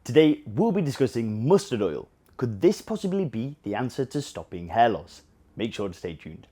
Today we'll be discussing mustard oil. Could this possibly be the answer to stopping hair loss? Make sure to stay tuned.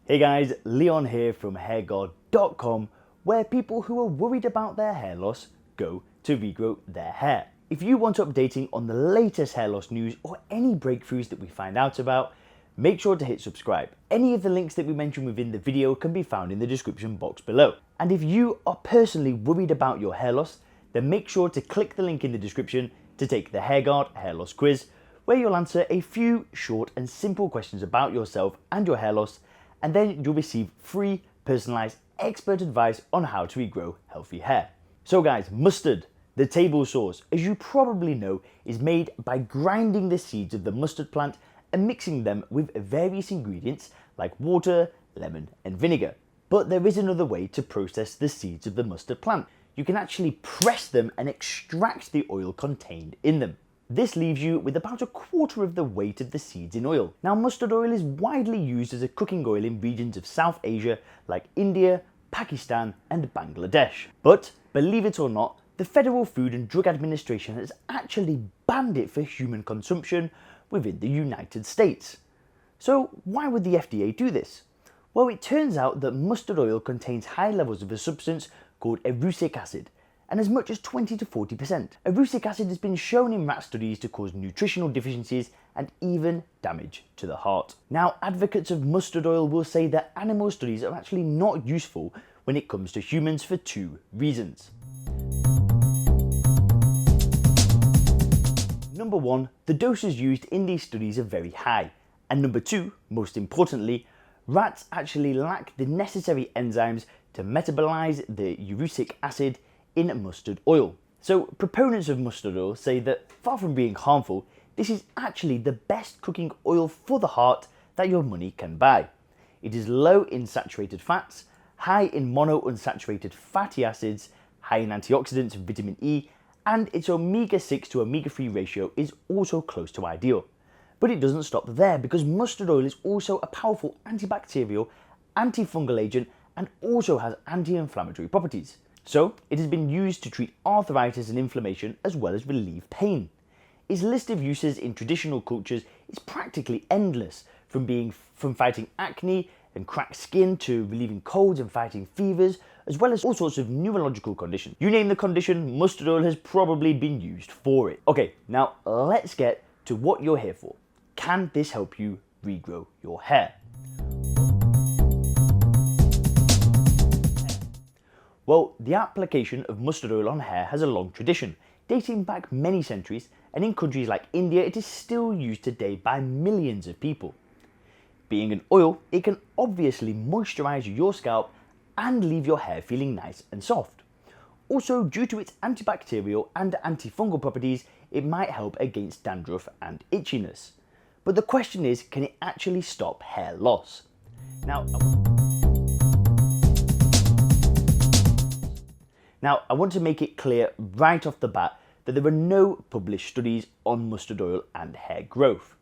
Hey guys, Leon here from hairguard.com, where people who are worried about their hair loss go to regrow their hair. If you want updating on the latest hair loss news or any breakthroughs that we find out about, make sure to hit subscribe. Any of the links that we mention within the video can be found in the description box below. And if you are personally worried about your hair loss, then make sure to click the link in the description to take the HairGuard hair loss quiz, where you'll answer a few short and simple questions about yourself and your hair loss, and then you'll receive free, personalized, expert advice on how to regrow healthy hair. So guys, mustard, the table sauce, as you probably know, is made by grinding the seeds of the mustard plant and mixing them with various ingredients like water, lemon and vinegar. But there is another way to process the seeds of the mustard plant. You can actually press them and extract the oil contained in them. This leaves you with about a quarter of the weight of the seeds in oil. Now, mustard oil is widely used as a cooking oil in regions of South Asia like India, Pakistan and Bangladesh. But believe it or not, the Federal Food and Drug Administration has actually banned it for human consumption within the United States. So why would the FDA do this? Well, it turns out that mustard oil contains high levels of a substance called erucic acid, and as much as 20 to 40%. Erucic acid has been shown in rat studies to cause nutritional deficiencies and even damage to the heart. Now, advocates of mustard oil will say that animal studies are actually not useful when it comes to humans for two reasons. Number one, the doses used in these studies are very high. And number two, most importantly, rats actually lack the necessary enzymes to metabolize the erucic acid in mustard oil. So proponents of mustard oil say that far from being harmful, this is actually the best cooking oil for the heart that your money can buy. It is low in saturated fats, high in monounsaturated fatty acids, high in antioxidants and vitamin E, and its omega-6 to omega-3 ratio is also close to ideal. But it doesn't stop there, because mustard oil is also a powerful antibacterial, antifungal agent and also has anti-inflammatory properties. So it has been used to treat arthritis and inflammation as well as relieve pain. Its list of uses in traditional cultures is practically endless, from fighting acne and cracked skin to relieving colds and fighting fevers, as well as all sorts of neurological conditions. You name the condition, mustard oil has probably been used for it. Okay, now let's get to what you're here for. Can this help you regrow your hair? Well, the application of mustard oil on hair has a long tradition, dating back many centuries, and in countries like India it is still used today by millions of people. Being an oil, it can obviously moisturize your scalp and leave your hair feeling nice and soft. Also, due to its antibacterial and antifungal properties, it might help against dandruff and itchiness. But the question is, can it actually stop hair loss? Now, I want to make it clear right off the bat that there are no published studies on mustard oil and hair growth.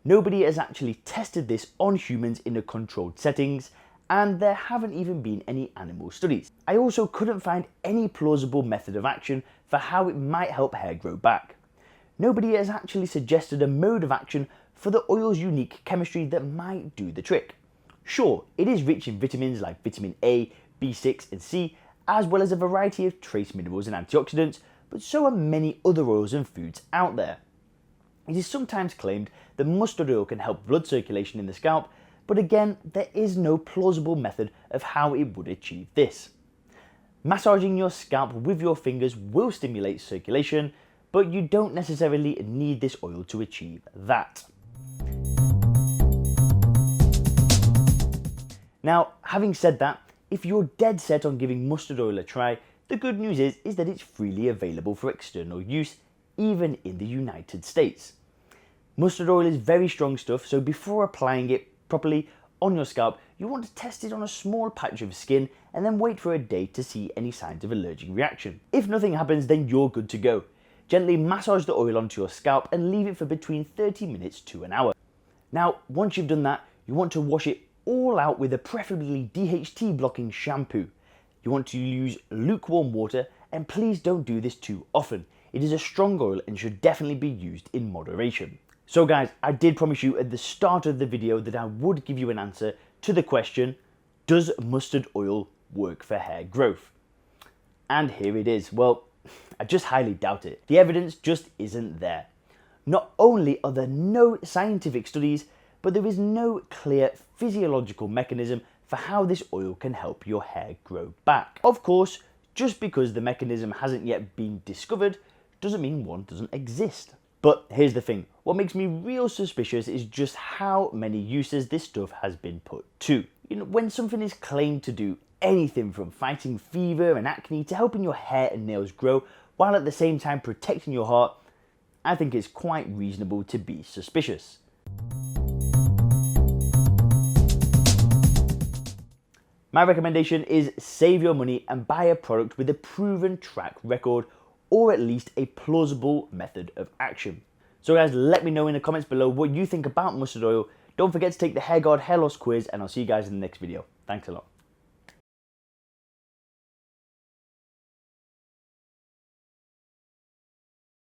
Nobody has actually tested this on humans in a controlled settings, and there haven't even been any animal studies. I also couldn't find any plausible method of action for how it might help hair grow back. Nobody has actually suggested a mode of action for the oil's unique chemistry that might do the trick. Sure, it is rich in vitamins like vitamin A, B6 and C, as well as a variety of trace minerals and antioxidants, but so are many other oils and foods out there. It is sometimes claimed that mustard oil can help blood circulation in the scalp, but again, there is no plausible method of how it would achieve this. Massaging your scalp with your fingers will stimulate circulation, but you don't necessarily need this oil to achieve that. Now, having said that, if you're dead set on giving mustard oil a try, the good news is that it's freely available for external use, even in the United States. Mustard oil is very strong stuff, so before applying it properly on your scalp, you want to test it on a small patch of skin and then wait for a day to see any signs of allergic reaction. If nothing happens, then you're good to go. Gently massage the oil onto your scalp and leave it for between 30 minutes to an hour. Now, once you've done that, you want to wash it all out with a preferably DHT blocking shampoo. You want to use lukewarm water, and please don't do this too often. It is a strong oil and should definitely be used in moderation. So guys, I did promise you at the start of the video that I would give you an answer to the question, does mustard oil work for hair growth? And here it is. Well, I just highly doubt it. The evidence just isn't there. Not only are there no scientific studies, but there is no clear physiological mechanism for how this oil can help your hair grow back. Of course, just because the mechanism hasn't yet been discovered doesn't mean one doesn't exist. But here's the thing, what makes me real suspicious is just how many uses this stuff has been put to. You know, when something is claimed to do anything from fighting fever and acne to helping your hair and nails grow, while at the same time protecting your heart, I think it's quite reasonable to be suspicious. My recommendation is save your money and buy a product with a proven track record, or at least a plausible method of action. So guys, let me know in the comments below what you think about mustard oil. Don't forget to take the Hair Guard hair loss quiz, and I'll see you guys in the next video. Thanks a lot.